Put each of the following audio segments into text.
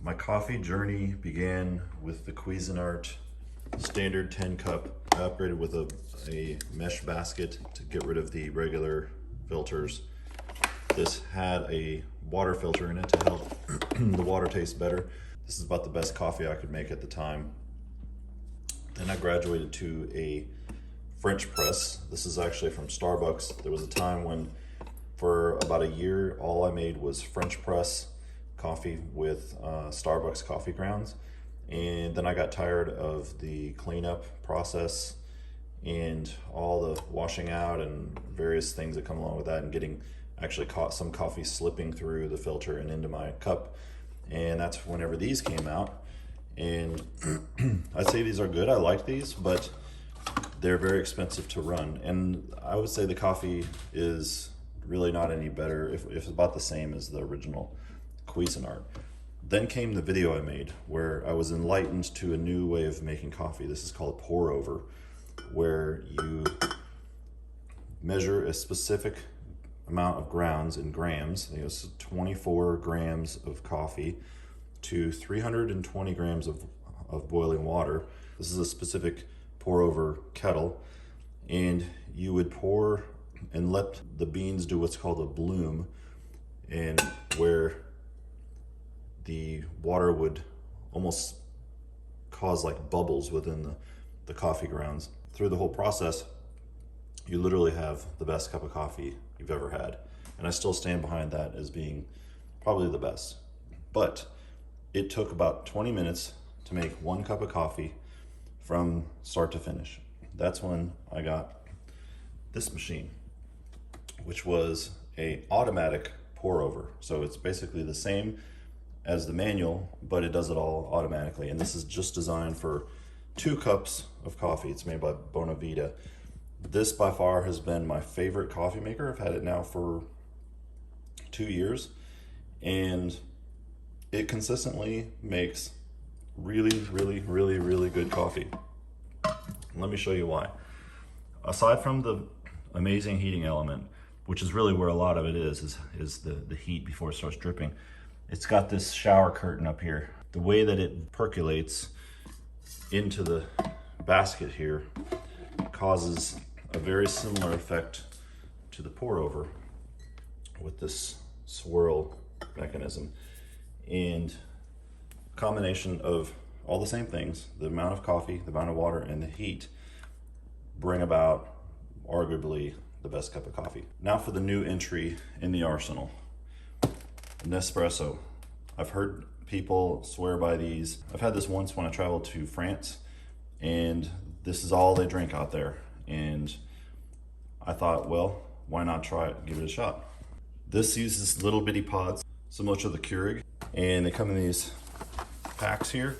My coffee journey began with the Cuisinart standard 10 cup. I upgraded with a mesh basket to get rid of the regular filters. This had a water filter in it to help the water taste better. This is about the best coffee I could make at the time. Then I graduated to a French press. This is actually from Starbucks. There was a time when for about a year, all I made was French press coffee with Starbucks coffee grounds. And then I got tired of the cleanup process and all the washing out and various things that come along with that, and getting actually caught some coffee slipping through the filter and into my cup. And that's whenever these came out. And I'd say these are good. I like these, but they're very expensive to run. And I would say the coffee is really not any better, if it's about the same as the original Cuisinart. Then came the video I made where I was enlightened to a new way of making coffee. This is called pour over, where you measure a specific amount of grounds in grams. I think it's 24 grams of coffee to 320 grams of boiling water. This is a specific pour over kettle, and you would pour and let the beans do what's called a bloom, and where the water would almost cause like bubbles within the coffee grounds. Through the whole process, you literally have the best cup of coffee you've ever had. And I still stand behind that as being probably the best. But it took about 20 minutes to make one cup of coffee from start to finish. That's when I got this machine, which was a automatic pour over. So it's basically the same as the manual, but it does it all automatically. And this is just designed for 2 cups of coffee. It's made by Bonavita. This by far has been my favorite coffee maker. I've had it now for 2 years, and it consistently makes really, really, really, really good coffee. Let me show you why. Aside from the amazing heating element, which is really where a lot of it is the heat before it starts dripping, it's got this shower curtain up here. The way that it percolates into the basket here causes a very similar effect to the pour over with this swirl mechanism. And combination of all the same things, the amount of coffee, the amount of water, and the heat, bring about arguably the best cup of coffee. Now for the new entry in the arsenal, Nespresso. I've heard people swear by these. I've had this once when I traveled to France, and this is all they drink out there. And I thought, well, why not try it, give it a shot. This uses little bitty pods, similar to the Keurig, and they come in these packs here.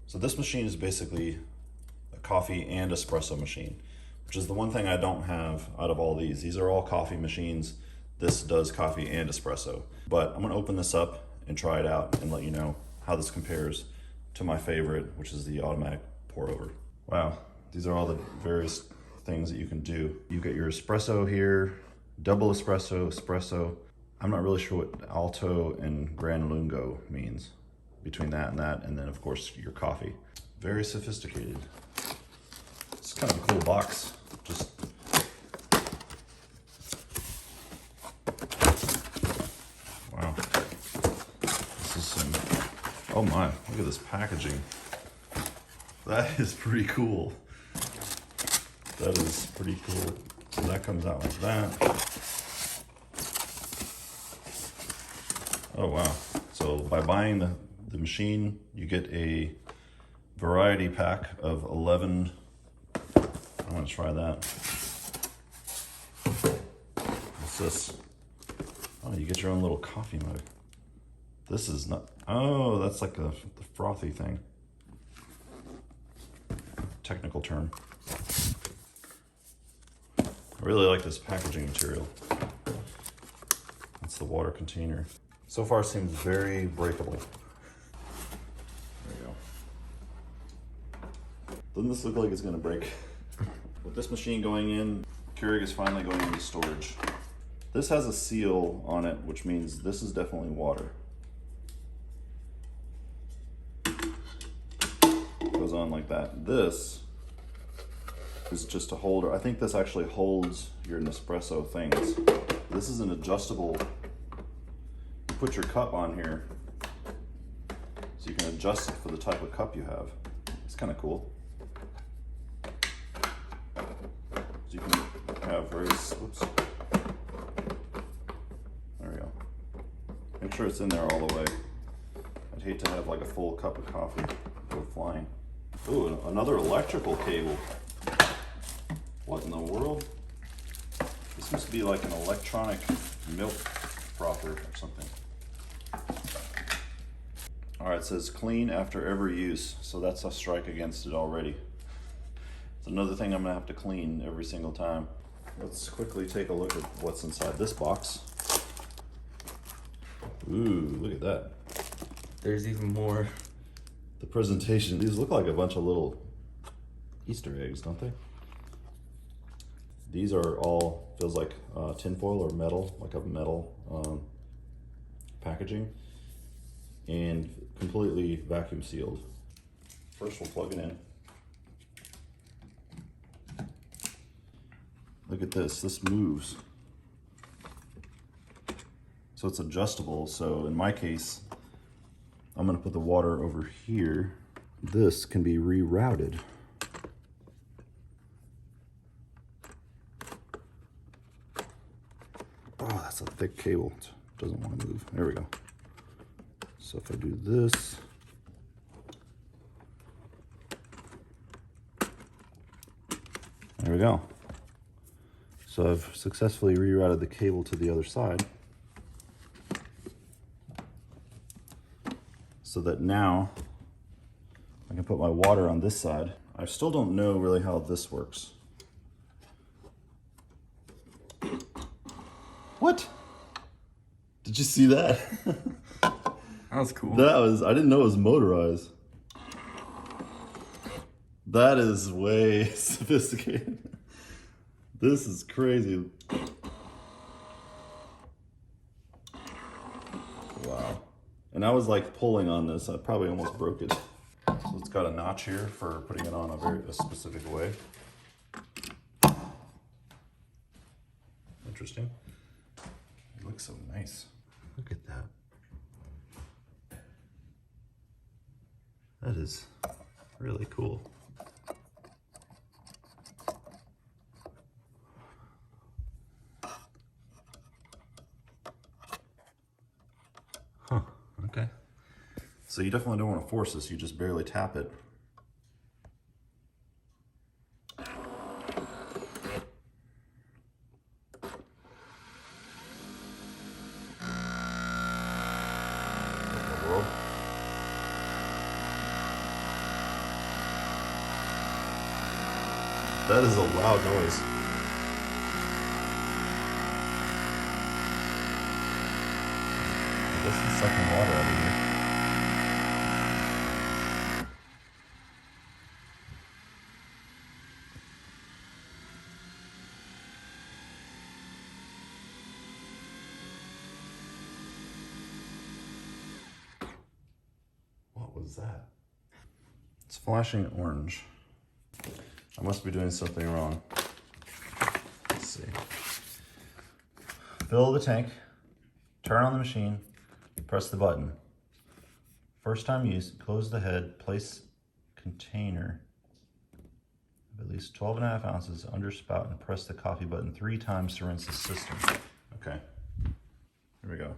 So this machine is basically a coffee and espresso machine, which is the one thing I don't have out of all these. These are all coffee machines. This does coffee and espresso. But I'm gonna open this up and try it out and let you know how this compares to my favorite, which is the automatic pour over. Wow, these are all the various things that you can do. You get your espresso here, double espresso, espresso. I'm not really sure what Alto and Gran Lungo means between that, and then of course your coffee. Very sophisticated. It's kind of a cool box. Just wow. This is some, oh my, look at this packaging. That is pretty cool. That is pretty cool. So that comes out like that. Oh wow. So by buying the machine, you get a variety pack of 11. I want to try that. What's this? Oh, you get your own little coffee mug. This is not, oh, that's like the frothy thing. Technical term. I really like this packaging material. That's the water container. So far seems very breakable. There you go. Doesn't this look like it's gonna break? With this machine going in, Keurig is finally going into storage. This has a seal on it, which means this is definitely water. goes on like that. This is just a holder. I think this actually holds your Nespresso things. This is an adjustable, you put your cup on here so you can adjust it for the type of cup you have. It's kind of cool. So you can have various, whoops. There we go. Make sure it's in there all the way. I'd hate to have like a full cup of coffee go flying. Ooh, another electrical cable. What in the world? This must be like an electronic milk frother or something. All right, it says clean after every use. So that's a strike against it already. It's another thing I'm gonna have to clean every single time. Let's quickly take a look at what's inside this box. Ooh, look at that. There's even more. The presentation, these look like a bunch of little Easter eggs, don't they? These are all, feels like tinfoil or metal, like a metal packaging, and completely vacuum sealed. First we'll plug it in. Look at this, this moves. So it's adjustable, so in my case, I'm gonna put the water over here. This can be rerouted. Oh, that's a thick cable. It doesn't want to move. There we go. So if I do this, there we go. So I've successfully rerouted the cable to the other side, so that now I can put my water on this side. I still don't know really how this works. What? Did you see that? That was cool. That was, I didn't know it was motorized. That is way sophisticated. This is crazy. Wow. And I was like pulling on this, I probably almost broke it. So it's got a notch here for putting it on a specific way. Interesting. It looks so nice. Look at that. That is really cool. Huh, okay. So you definitely don't want to force this, you just barely tap it. That is a loud noise. This is sucking water out of here. What was that? It's flashing orange. I must be doing something wrong. Let's see. Fill the tank, turn on the machine, press the button. First time use, close the head, place container of at least 12.5 ounces under spout and press the coffee button 3 times to rinse the system. Okay, here we go.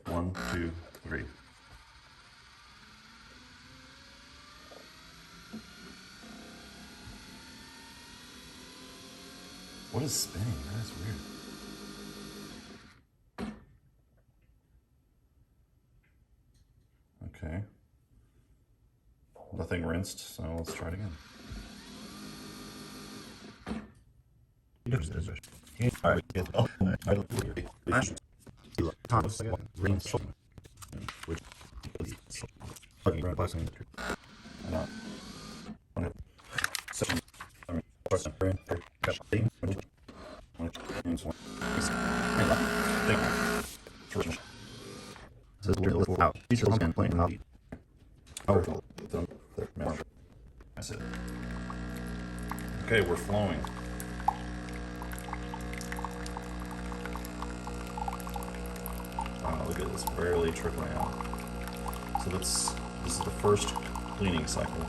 1, 2, 3. What is spinning? That's weird. Okay. Nothing rinsed, so let's try it again. That's it. Okay, we're flowing. Wow, look at this, barely trickling out. So this is the first cleaning cycle.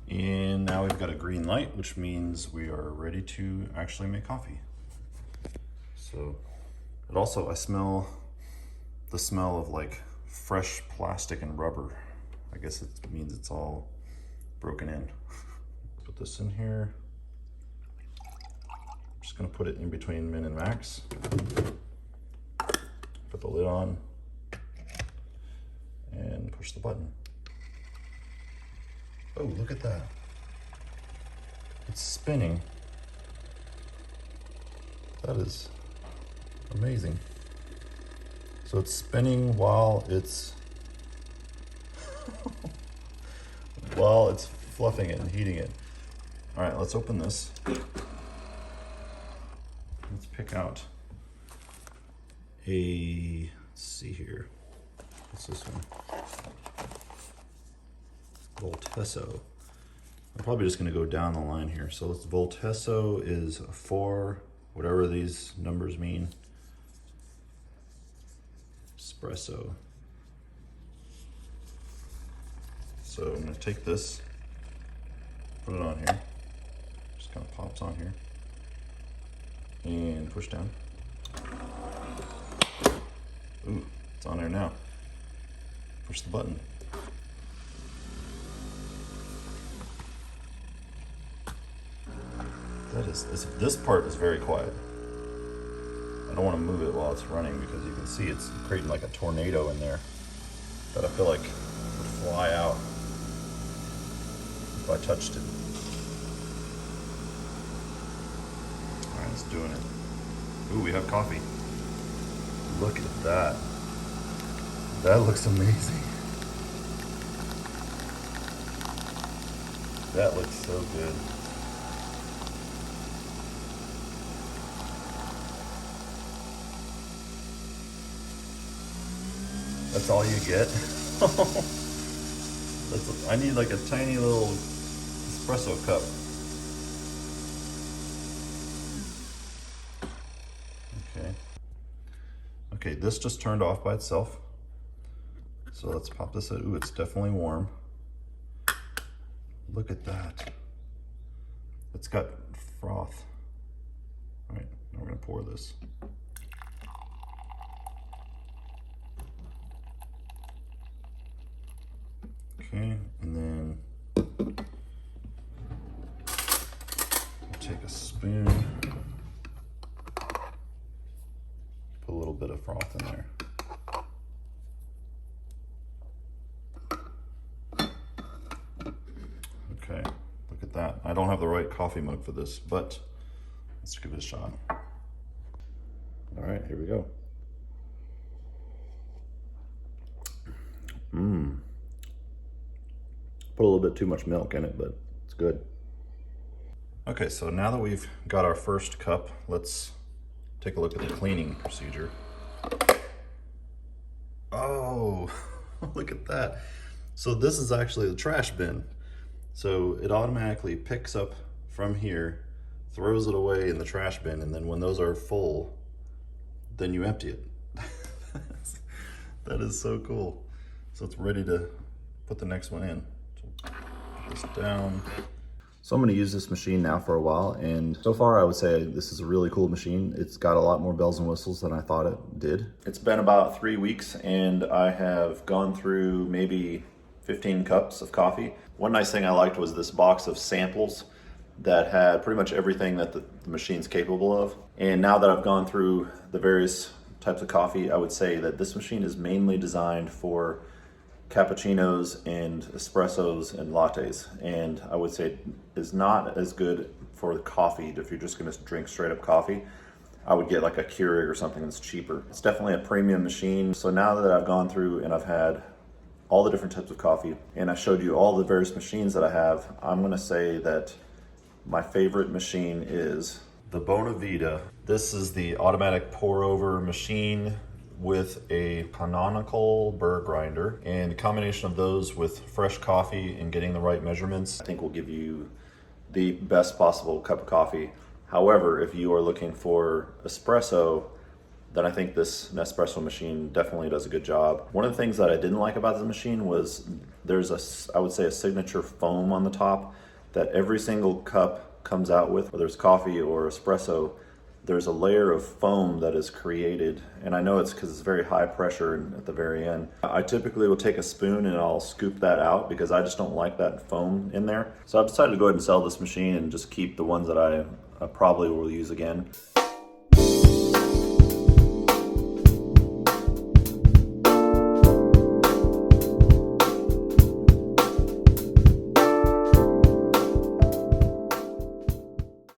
And now we've got a green light, which means we are ready to actually make coffee. So, it also, I smell the smell of like fresh plastic and rubber. I guess it means it's all broken in. Put this in here. I'm just gonna put it in between min and max. Put the lid on and push the button. Oh, look at that. It's spinning. That is amazing. So it's spinning while it's while it's fluffing it and heating it. All right, let's open this. Let's pick out let's see here. What's this one? Voltesso. I'm probably just gonna go down the line here. So this Voltesso is 4, whatever these numbers mean. Espresso. So I'm gonna take this, put it on here. Just kind of pops on here. And push down. Ooh, it's on there now. Push the button. This part is very quiet. I don't want to move it while it's running because you can see it's creating like a tornado in there that I feel like would fly out if I touched it. All right, it's doing it. Ooh, we have coffee. Look at that. That looks amazing. That looks so good. That's all you get? I need like a tiny little espresso cup. Okay. Okay, this just turned off by itself. So let's pop this in. Ooh, it's definitely warm. Look at that. It's got froth. All right, now we're gonna pour this. Okay, and then we'll take a spoon, put a little bit of froth in there. Okay, look at that. I don't have the right coffee mug for this, but let's give it a shot. All right, here we go. Put a little bit too much milk in it, but it's good. Okay, so now that we've got our first cup, let's take a look at the cleaning procedure. Oh, look at that. So this is actually the trash bin. So it automatically picks up from here, throws it away in the trash bin, and then when those are full, then you empty it. That is so cool. So it's ready to put the next one in. Put this down. So I'm gonna use this machine now for a while, and so far I would say this is a really cool machine. It's got a lot more bells and whistles than I thought it did. It's been about 3 weeks and I have gone through maybe 15 cups of coffee. One nice thing I liked was this box of samples that had pretty much everything that the machine's capable of. And now that I've gone through the various types of coffee, I would say that this machine is mainly designed for cappuccinos and espressos and lattes, and I would say it is not as good for coffee. If you're just going to drink straight up coffee, I would get like a Keurig or something that's cheaper. It's definitely a premium machine. So now that I've gone through and I've had all the different types of coffee and I showed you all the various machines that I have, I'm going to say that my favorite machine is the Bonavita. This is the automatic pour over machine with a canonical burr grinder, and the combination of those with fresh coffee and getting the right measurements, I think will give you the best possible cup of coffee. However, if you are looking for espresso, then I think this Nespresso machine definitely does a good job. One of the things that I didn't like about the machine was there's I would say a signature foam on the top that every single cup comes out with, whether it's coffee or espresso. There's a layer of foam that is created, and I know it's because it's very high pressure at the very end. I typically will take a spoon and I'll scoop that out because I just don't like that foam in there. So I've decided to go ahead and sell this machine and just keep the ones that I probably will use again.